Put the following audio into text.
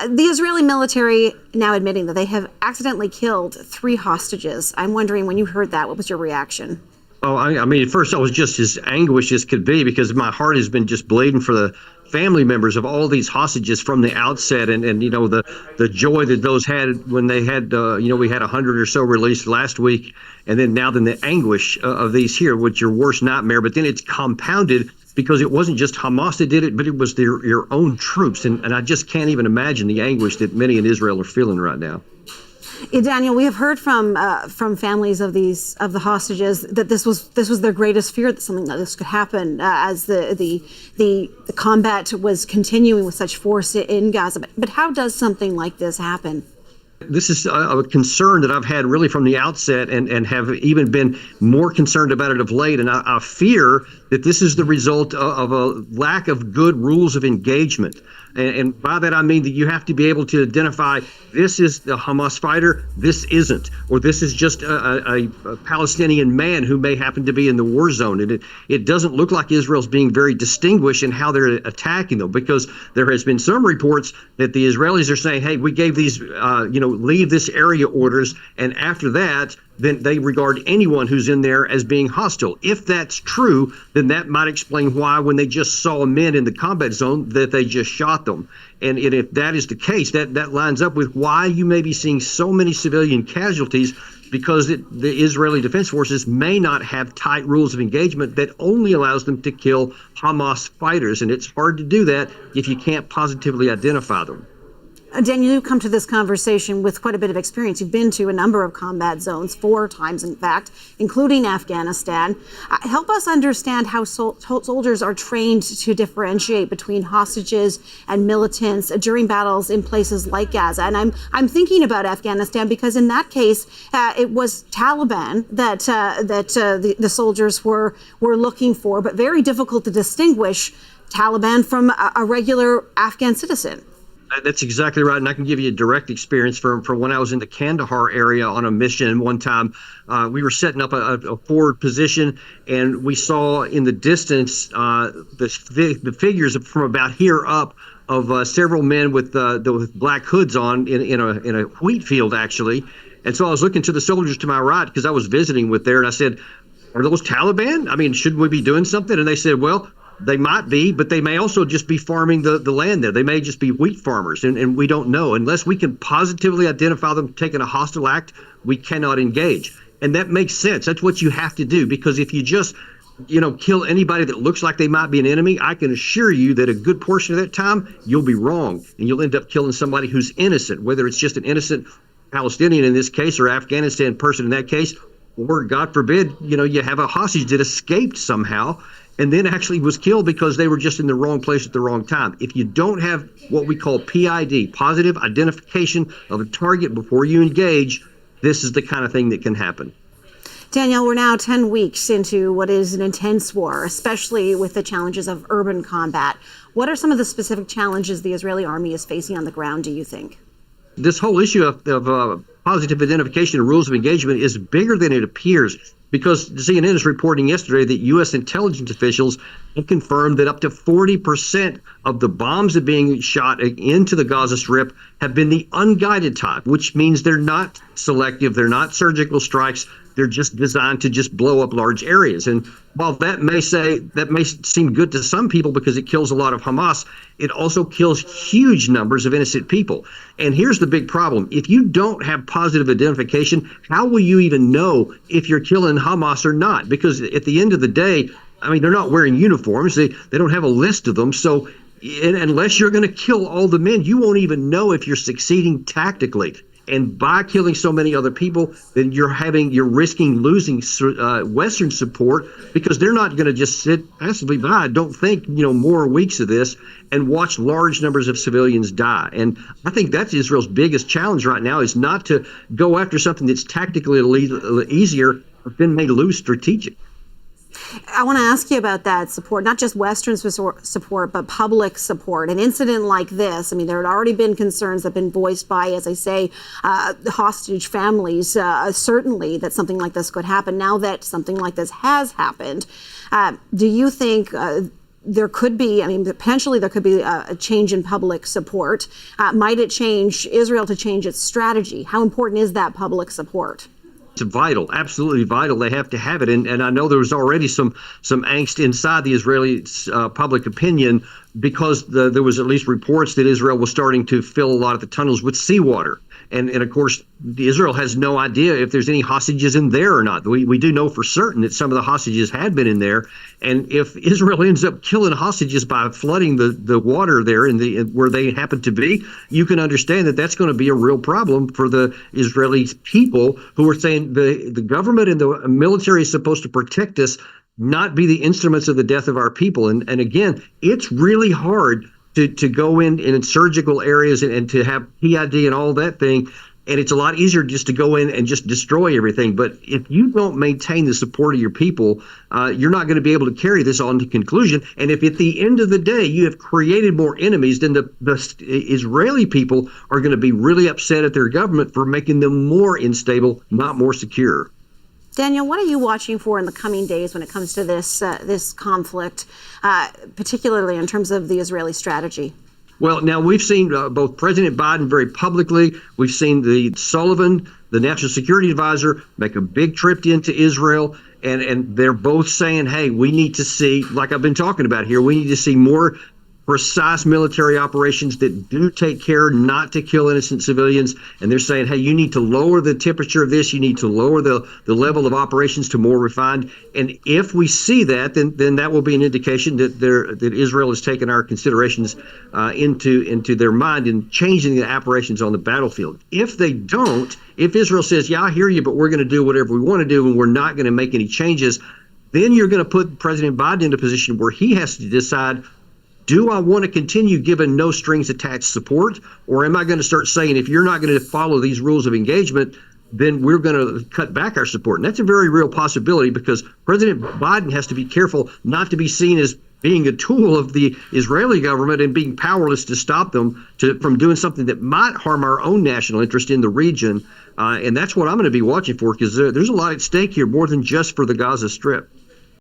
The Israeli military now admitting that they have accidentally killed 3 hostages. I'm wondering, when you heard that, what was your reaction? Oh, I mean, at first I was just as anguished as could be, because my heart has been just bleeding for the family members of all these hostages from the outset, and the joy that those had when they had we had 100 or so released last week, and then the anguish of these here, which your worst nightmare. But then it's compounded because it wasn't just Hamas that did it, but it was your own troops, and I just can't even imagine the anguish that many in Israel are feeling right now. Daniel, we have heard from families of the hostages that this was their greatest fear, that something like this could happen as the combat was continuing with such force in Gaza. But how does something like this happen? This is a concern that I've had really from the outset, and have even been more concerned about it of late. And I fear that this is the result of a lack of good rules of engagement. And by that, I mean that you have to be able to identify, this is the Hamas fighter, this isn't, or this is just a Palestinian man who may happen to be in the war zone. And it doesn't look like Israel's being very distinguished in how they're attacking them, because there has been some reports that the Israelis are saying, hey, we gave these, leave this area orders, and after that, then they regard anyone who's in there as being hostile. If that's true, then that might explain why, when they just saw men in the combat zone, that they just shot them. And if that is the case, that lines up with why you may be seeing so many civilian casualties, because the Israeli Defense Forces may not have tight rules of engagement that only allows them to kill Hamas fighters. And it's hard to do that if you can't positively identify them. Daniel, you come to this conversation with quite a bit of experience. You've been to a number of combat zones, 4 times, in fact, including Afghanistan. Help us understand how soldiers are trained to differentiate between hostages and militants during battles in places like Gaza. And I'm thinking about Afghanistan because in that case, it was Taliban that the soldiers were looking for, but very difficult to distinguish Taliban from a regular Afghan citizen. That's exactly right. And I can give you a direct experience from when I was in the Kandahar area on a mission one time. We were setting up a forward position, and we saw in the distance the figures from about here up of several men with black hoods on in a wheat field, actually. And so I was looking to the soldiers to my right, because I was visiting with there, and I said, are those Taliban? I mean, shouldn't we be doing something? And they said, well, they might be, but they may also just be farming the land there. They may just be wheat farmers, and we don't know. Unless we can positively identify them taking a hostile act, we cannot engage. And that makes sense. That's what you have to do, because if you just, kill anybody that looks like they might be an enemy, I can assure you that a good portion of that time, you'll be wrong, and you'll end up killing somebody who's innocent, whether it's just an innocent Palestinian in this case, or Afghanistan person in that case, or God forbid, you have a hostage that escaped somehow and then actually was killed because they were just in the wrong place at the wrong time. If you don't have what we call PID, positive identification of a target before you engage, this is the kind of thing that can happen. Daniel, we're now 10 weeks into what is an intense war, especially with the challenges of urban combat. What are some of the specific challenges the Israeli army is facing on the ground, do you think? This whole issue of positive identification and rules of engagement is bigger than it appears, because CNN is reporting yesterday that U.S. intelligence officials have confirmed that up to 40% of the bombs that are being shot into the Gaza Strip have been the unguided type, which means they're not selective, they're not surgical strikes, they're just designed to just blow up large areas. And while that may seem good to some people because it kills a lot of Hamas, it also kills huge numbers of innocent people. And here's the big problem. If you don't have positive identification, how will you even know if you're killing Hamas or not? Because at the end of the day, I mean, they're not wearing uniforms. They don't have a list of them. So unless you're going to kill all the men, you won't even know if you're succeeding tactically. And by killing so many other people, then you're risking losing Western support, because they're not going to just sit passively by, I don't think, more weeks of this and watch large numbers of civilians die. And I think that's Israel's biggest challenge right now, is not to go after something that's tactically easier, but then may lose strategic. I want to ask you about that support, not just Western support, but public support. An incident like this, I mean, there had already been concerns that have been voiced by, as I say, hostage families, certainly that something like this could happen. Now that something like this has happened, do you think there could be, I mean, potentially there could be a change in public support. Might it change Israel to change its strategy? How important is that public support? It's vital, absolutely vital. They have to have it. And I know there was already some angst inside the Israeli public opinion because there was at least reports that Israel was starting to fill a lot of the tunnels with seawater. And of course, Israel has no idea if there's any hostages in there or not. We do know for certain that some of the hostages had been in there. And if Israel ends up killing hostages by flooding the water there in where they happen to be, you can understand that that's going to be a real problem for the Israeli people who are saying the government and the military is supposed to protect us, not be the instruments of the death of our people. And again, it's really hard to go in surgical areas and to have PID and all that thing. And it's a lot easier just to go in and just destroy everything. But if you don't maintain the support of your people, you're not going to be able to carry this on to conclusion. And if at the end of the day you have created more enemies, then the Israeli people are going to be really upset at their government for making them more unstable, not more secure. Daniel, what are you watching for in the coming days when it comes to this conflict, particularly in terms of the Israeli strategy? Well, now we've seen both President Biden very publicly. We've seen the Sullivan, the National Security Advisor, make a big trip into Israel. And they're both saying, hey, we need to see, like I've been talking about here, we need to see more precise military operations that do take care not to kill innocent civilians. And they're saying, hey, you need to lower the temperature of this. You need to lower the level of operations to more refined. And if we see that, then that will be an indication that Israel has taken our considerations into their mind in changing the operations on the battlefield. If they don't, if Israel says, yeah, I hear you, but we're going to do whatever we want to do and we're not going to make any changes, then you're going to put President Biden in a position where he has to decide, do I want to continue giving no strings attached support, or am I going to start saying, if you're not going to follow these rules of engagement, then we're going to cut back our support? And that's a very real possibility because President Biden has to be careful not to be seen as being a tool of the Israeli government and being powerless to stop them from doing something that might harm our own national interest in the region. And that's what I'm going to be watching for, because there's a lot at stake here, more than just for the Gaza Strip.